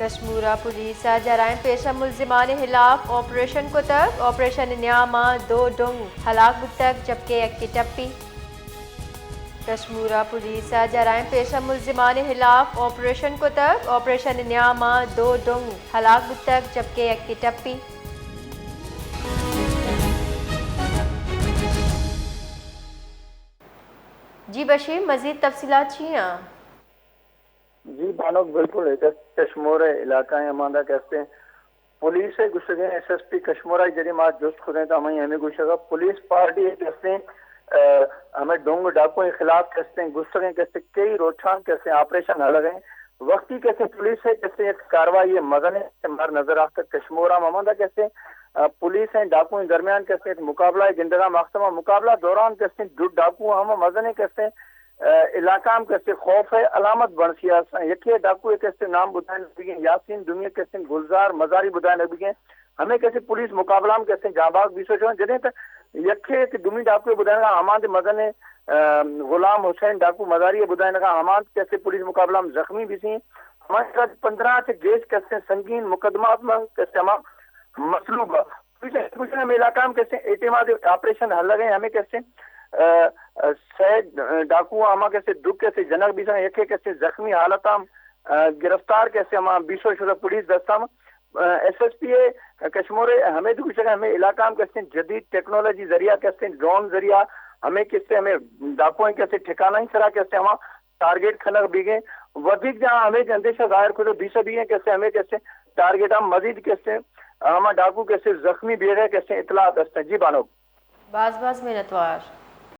کشمورہ police جرائم پیشہ ملزمان خلاف آپریشن کو تک آپریشن نیاما 2 ڈونگ ہلاک بتک جبکہ ایک کی ٹپی کشمورہ پولیس جرائم پیشہ ملزمان خلاف آپریشن کو تک آپریشن نیاما 2 ڈونگ ہلاک بتک جبکہ ایک کی ٹپی جی بشیر مزید تفصیلات چیاں جی بانو بالکل کشمور علاقہ اماندہ کہتے ہیں پولیس سے گشتگیں ایس ایس پی کشمورہ جریمات جست خدیں تو ہمیں گشتگا پولیس پارٹی کہتے ہیں ہمیں ڈونگ ڈاکوں کے خلاف کہتے ہیں گشتگیں کہتے ہیں کئی روچان کہتے ہیں آپریشن الگ ہیں وقتی کہتے ہیں پولیس سے کہتے ہیں ایک کاروائی مدن ہمار نظر آتا کشمورہ مماندہ کہتے ہیں پولیس ہیں ڈاکوں کے درمیان کہتے ہیں مقابلہ گندگا مختمہ مقابلہ دوران کہتے ہیں جو ڈاکو ہم مدن کہتے ہیں علاقہ میں کیسے خوف ہے علامت بن سیاست یکی ڈاکو کیسے نام بتائیں لگیں یاسین دنیا کیسے گلزار مزاری بتائیں لگیں ہمیں کیسے پولیس مقابلہ میں کیسے جاں باغ بیسو جو جنہیں تک یکے کہ دمی ڈاکو بتائیں گا ہمان مدن غلام حسین ڈاکو مزاری بتائیں گا ہمان کیسے پولیس مقابلہ میں زخمی بھی سی ہمارے ساتھ 15 سے گیس کیسے سنگین مقدمات میں کیسے ہمارا مسلوب میں علاقہ میں کیسے اعتماد آپریشن حل لگے ہمیں کیسے سید ڈاکو ہما کیسے دکھ کیسے جنک بیسا یکے کیسے زخمی حالت ہم گرفتار کیسے ہما بیسو شدہ پولیس دستہ ایس ایس پی کشمور ہمیں تو کچھ ہمیں علاقہ میں کیسے جدید ٹیکنالوجی ذریعہ کیسے ڈرون ذریعہ ہمیں کیسے ہمیں ڈاکویں کیسے ٹھکانا ہی سرا کیسے ہما ٹارگیٹ کھنک بھی گئے وزید جہاں ہمیں اندیشہ ظاہر کھلو بیسا بھی ہیں کیسے ہمیں کیسے ٹارگیٹ ہم مزید کیسے ہما ڈاکو کیسے زخمی بھی گئے کیسے اطلاع دستے جی بانو باز محنتوار